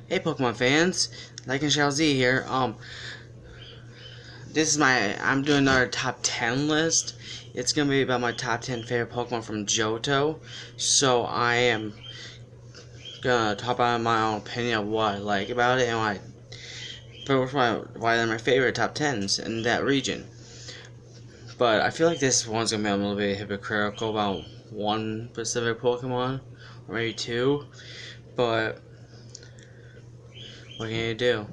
Hey Pokemon fans, like and Shall Z here. This is I'm doing another top 10 list. It's gonna be about my top 10 favorite Pokemon from Johto. So I am gonna talk about my own opinion of what I like about it and why they're my favorite top 10s in that region. But I feel like this one's gonna be a little bit hypocritical about one specific Pokemon, or maybe two. But what can you do?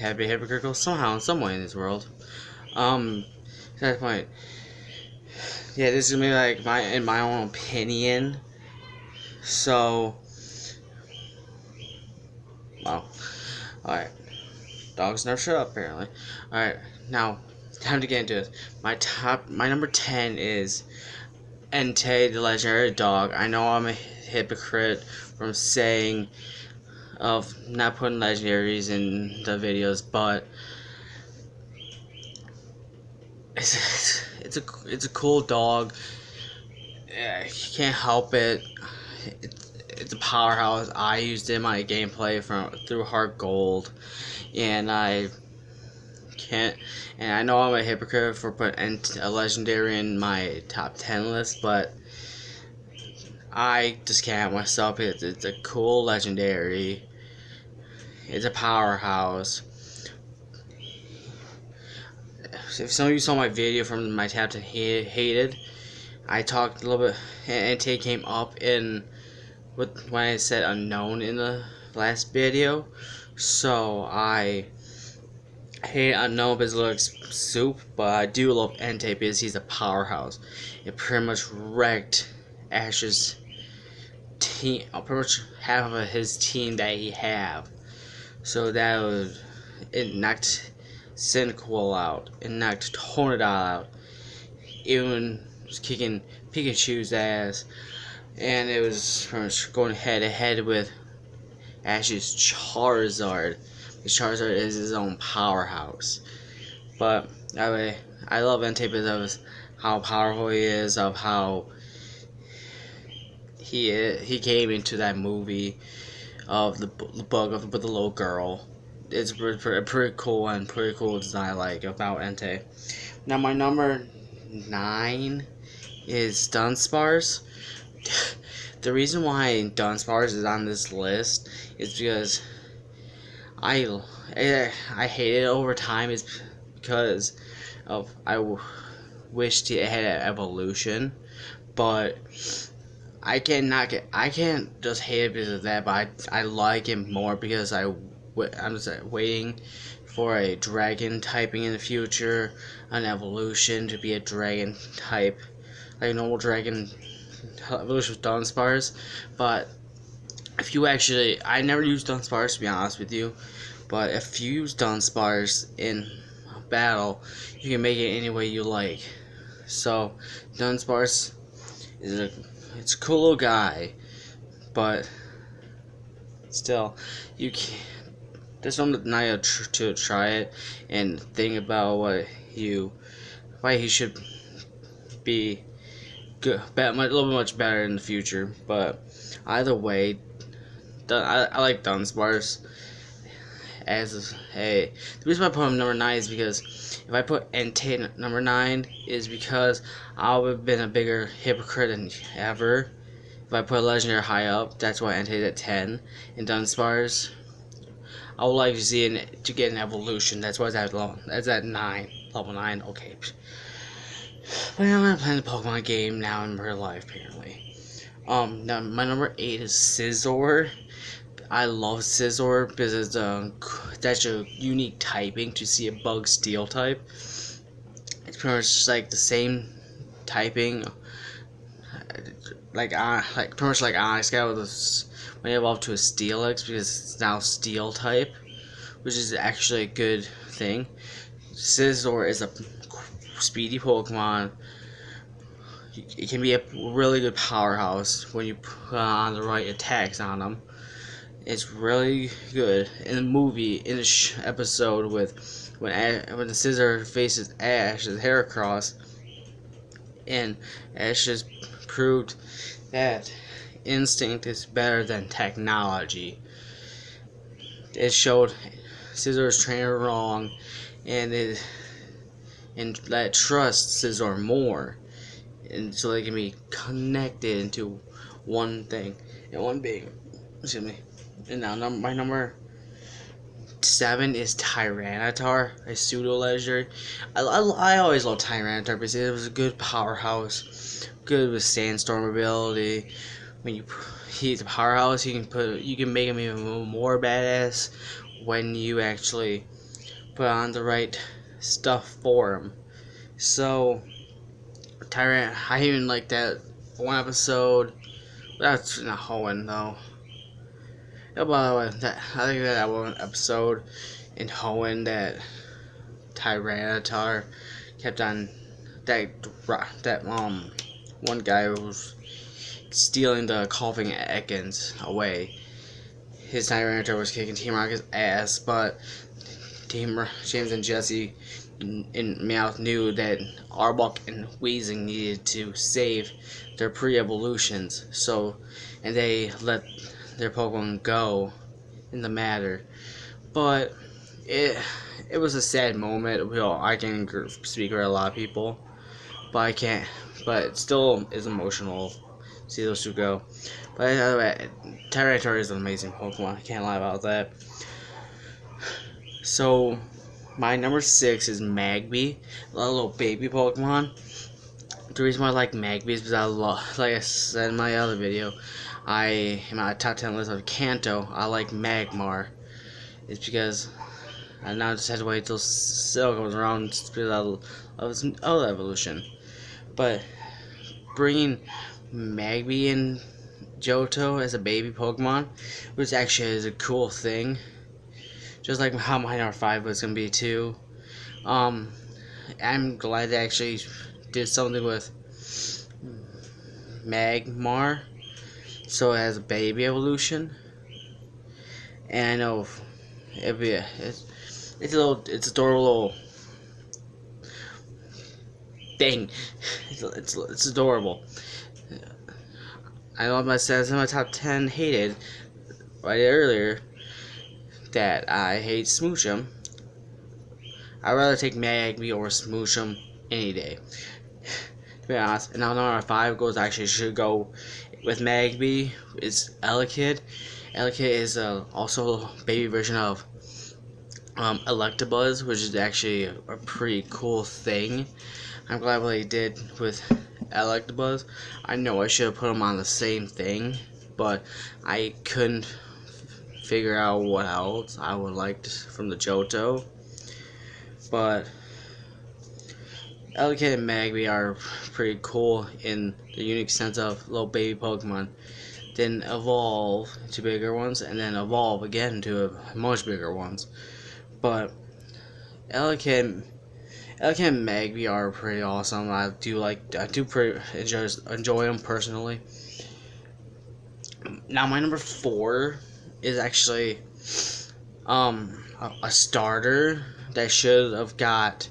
Have to be hypocritical somehow, in some way in this world. To that point, yeah, this is gonna be like in my own opinion. So, well, alright. Dogs never shut up, apparently. Alright, now, time to get into it. My number 10 is Entei, the legendary dog. I know I'm a hypocrite from saying of not putting legendaries in the videos, but it's a cool dog. Yeah, you can't help it. It's a powerhouse. I used it in my gameplay through Heart Gold, and I know I'm a hypocrite for putting a legendary in my top 10 list, but I just can't help myself. It's a cool legendary. It's a powerhouse. If some of you saw my video from my top 10 hated, I talked a little bit, and Entei came up when I said unknown in the last video. So I hate unknown because it looks soup, but I do love Entei because he's a powerhouse. It pretty much wrecked Ash's team, pretty much half of his team that he have. So it knocked Cyndaquil out, it knocked Tornadal out, even was kicking Pikachu's ass, and it was pretty much going head to head with Ash's Charizard. His Charizard is his own powerhouse. But I love Entei because of how powerful he is, of how he came into that movie of the book with the little girl. It's pretty cool and pretty cool design I like about Entei. Now my number 9 is Dunsparce. The reason why Dunsparce is on this list is because I hate it over time is because of wished it had an evolution, but I can't just hate it because of that, but I like it more because I'm just waiting for a dragon typing in the future, an evolution to be a dragon type, like a normal dragon evolution with Dunsparce. But if you I never used Dunsparce to be honest with you, but if you use Dunsparce in a battle, you can make it any way you like. So Dunsparce it's a cool little guy, but still, you can't. There's something nice to try it and think about why he should be good, a little bit much better in the future. But either way, I like Dunsparce the reason why I put him number 9 is because if I put Entei number 9 is because I would have been a bigger hypocrite than ever if I put Legendary high up. That's why Entei's at 10 and Dunsparce I would like to see to get an evolution. That's why it's at low. That's at 9, level 9. Okay, but I'm not playing the Pokemon game now in real life apparently. Now my number 8 is Scizor. I love Scizor because it's that's a unique typing to see a bug steel type. It's pretty much like the same typing, like pretty much like Onyx got with when it evolved to a Steelix because it's now steel type, which is actually a good thing. Scizor is a speedy Pokemon. It can be a really good powerhouse when you put on the right attacks on them. It's really good in the movie, in the episode with when the Scizor faces Ash as Heracross, and Ash just proved that instinct is better than technology. it showed Scizor's trainer wrong, and that trust Scizor more, and so they can be connected into one thing and one being. Excuse me. And now my number 7 is Tyranitar, a pseudo legendary. I always loved Tyranitar because it was a good powerhouse, good with sandstorm ability. When he's a powerhouse, you can make him even more badass when you actually put on the right stuff for him. So I even like that one episode. That's not Hoenn though. Oh, by the way, I think that one episode in Hoenn that Tyranitar kept on that one guy who was stealing the coughing Ekans away. His Tyranitar was kicking Team Rocket's ass, but James and Jesse in Meowth knew that Arbok and Weezing needed to save their pre-evolutions, and they let their Pokemon go in the matter. But it was a sad moment. I can speak for a lot of people, but I can't. But it still is emotional to see those two go. But anyway, Tyranitar is an amazing Pokemon. I can't lie about that. So my number 6 is Magby, a little baby Pokemon. The reason why I like Magby is because like I said in my other video, in my top 10 list of Kanto, I like Magmar. It's because I now just had to wait till Silk comes around because of its other evolution. But bringing Magby in Johto as a baby Pokemon, which actually is a cool thing. Just like how my number 5 was gonna be too. I'm glad they actually did something with Magmar, so it has a baby evolution. And I know it's adorable little thing. It's adorable. I know I said it's in my top 10 hated right earlier that I hate Smoochum. I'd rather take Magby over Smoochum any day, to be honest. And now number 5 should go with Magby. It's Elekid. Elekid is also a baby version of Electabuzz, which is actually a pretty cool thing. I'm glad what they did with Electabuzz. I know I should have put them on the same thing, but I couldn't figure out what else I would like from the Johto. But Elekid and Magby are pretty cool in the unique sense of little baby Pokemon. Then evolve to bigger ones, and then evolve again to much bigger ones. But Elekid and Magby are pretty awesome. I do enjoy them personally. Now my number 4 is actually a starter that should have got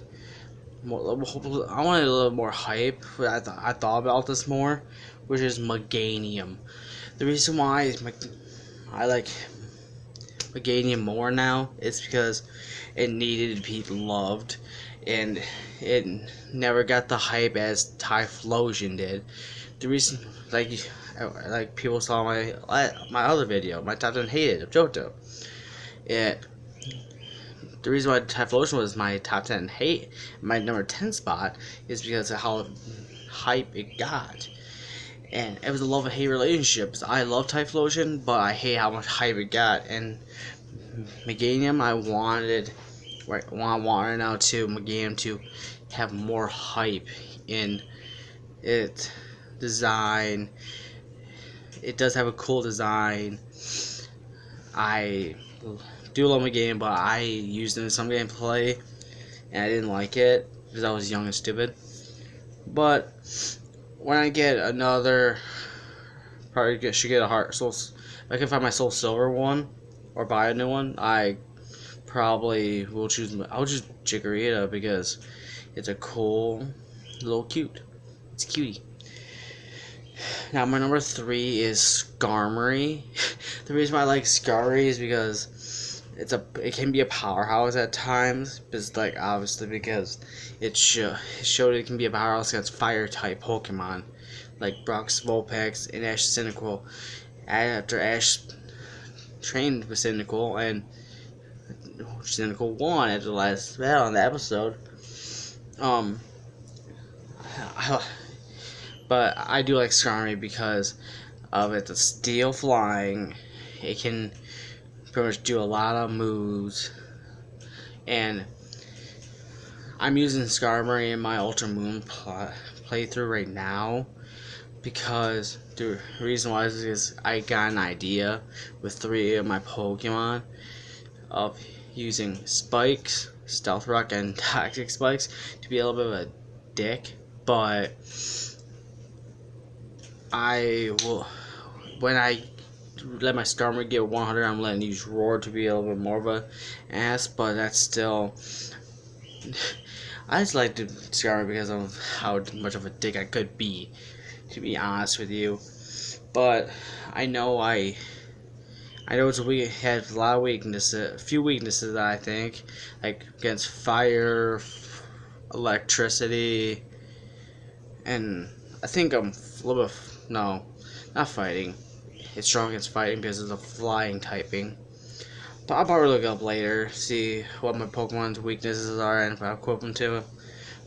more. I wanted a little more hype. But I thought about this more, which is Meganium. The reason why I like Meganium more now is because it needed to be loved, and it never got the hype as Typhlosion did. The reason, like people saw my other video, my top 10 hated of Johto. The reason why Typhlosion was my top 10 hate, my number 10 spot, is because of how hype it got. And it was a love and hate relationship. I love Typhlosion, but I hate how much hype it got. And Meganium, I want now to Meganium to have more hype in its design. It does have a cool design. I do love Meganium, but I used it in some gameplay and I didn't like it because I was young and stupid. But when I get another, should get a Heart Soul. If I can find my Soul Silver one or buy a new one, I probably will choose. I'll choose Chikorita because it's a cool little cute. It's cutie. Now my number 3 is Skarmory. The reason why I like Skarmory is because it can be a powerhouse at times, but like obviously because it showed it can be a powerhouse against fire type Pokemon like Brock's Vulpix and Ash Cynical. After Ash trained with Cynical and Cynical won at the last battle in the episode. But I do like Skarmory because of its steel flying. It can pretty much do a lot of moves, and I'm using Skarmory in my Ultra Moon playthrough right now because the reason why is because I got an idea with 3 of my Pokemon of using Spikes, Stealth Rock, and Toxic Spikes to be a little bit of a dick, but I will, when I let my Skarmory get 100, I'm letting use Roar to be a little bit more of a ass, but that's still, I just like the Skarmory because of how much of a dick I could be, to be honest with you. But I know it's weak. It has a lot of weaknesses, a few weaknesses that I think, like against fire, electricity, and I think I'm a little bit, no, not fighting. It's strong against fighting because of the flying typing. But I'll probably look up later, see what my Pokemon's weaknesses are and if I equip them to it.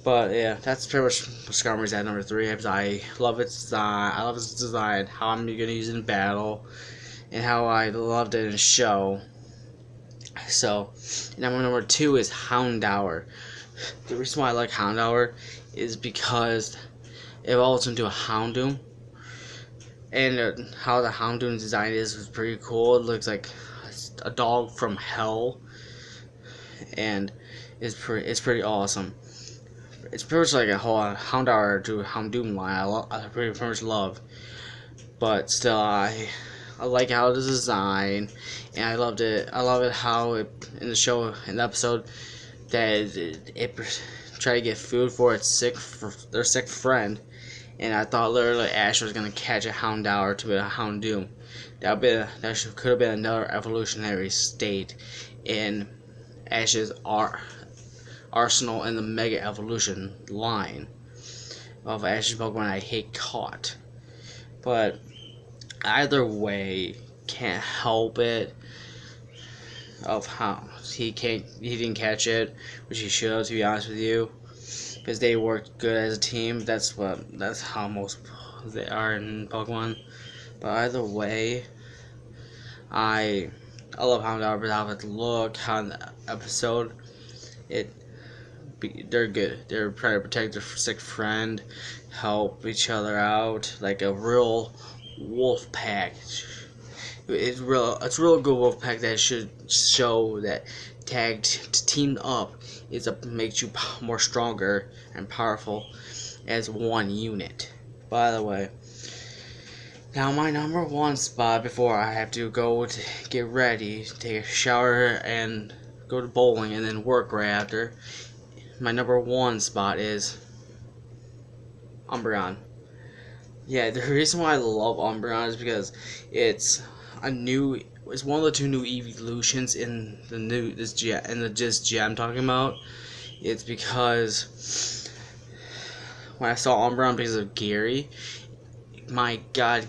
But yeah, that's pretty much Skarmory's at number 3. I love its design. How I'm gonna use it in battle, and how I loved it in show. So, number 2 is Houndour. The reason why I like Houndour is because it evolves into a Houndoom, and how the Houndoom design is pretty cool. It looks like a dog from hell, and it's pretty awesome. It's pretty much like a whole Houndour to Houndoom line. I pretty much love, but still I like how it is designed, and I loved it. I love it how it in the show, in the episode, that it tried to get food for their sick friend, and I thought literally Ash was gonna catch a Houndour to be a Houndoom. That could have been another evolutionary state in Ash's arsenal in the Mega Evolution line of Ash's Pokemon I hate caught. But either way, can't help it of how he didn't catch it, which he should have, to be honest with you, because they worked good as a team. That's how most they are in Pokemon. But either way, I love Houndour, but how it look, how in the episode, they're good. They're trying to protect their sick friend, help each other out like a real wolf pack. It's real good wolf pack that should show that teamed up makes you more stronger and powerful as one unit. By the way, now my number 1 spot before I have to go to get ready, take a shower, and go to bowling and then work right after. My number 1 spot is Umbreon. Yeah, the reason why I love Umbreon is because it's one of the 2 new evolutions in this gym I'm talking about. It's because when I saw Umbreon because of Gary, my god,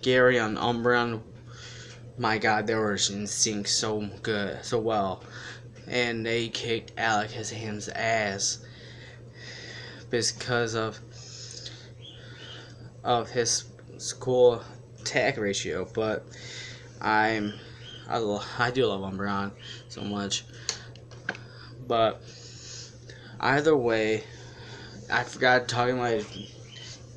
Gary on Umbreon, my god, they were in sync so well, and they kicked Alakazam's ass because of his cool attack ratio. But I do love Umbreon so much. But either way, I forgot talking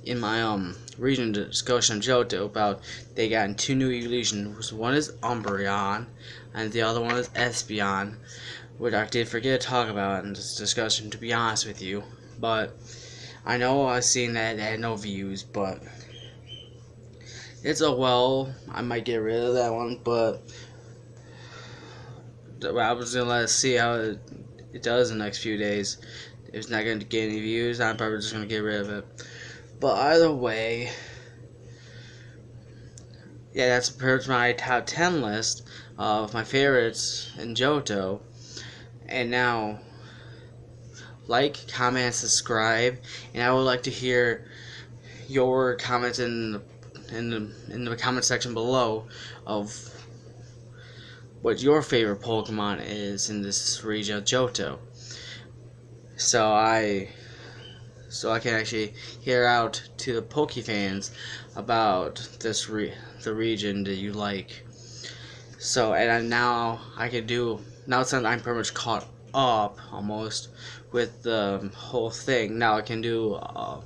in my region discussion of Johto about they got 2 new evolutions. One is Umbreon, and the other one is Espeon, which I did forget to talk about in this discussion, to be honest with you. But I know I've seen that it had no views, but it's I might get rid of that one, but I was gonna let us see how it does in the next few days. If it's not gonna get any views, I'm probably just gonna get rid of it. But either way, yeah, that's pretty much my top 10 list of my favorites in Johto. And now, like, comment, subscribe, and I would like to hear your comments in the comment section below of what your favorite Pokemon is in this region of Johto. So I can actually hear out to the Poke fans about the region that you like. So now I can do, now since I'm pretty much caught up almost with the whole thing, now I can do a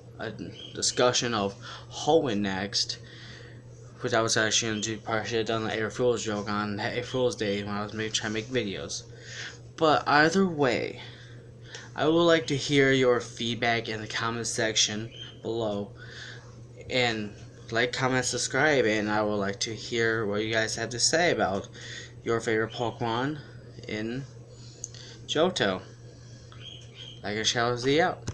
discussion of Hoenn next, which I was actually going to do, probably should have done the April Fool's joke on April Fool's Day when I was trying to make videos. But either way, I would like to hear your feedback in the comment section below. And like, comment, subscribe, and I would like to hear what you guys have to say about your favorite Pokemon in Johto. Like a shout Z out.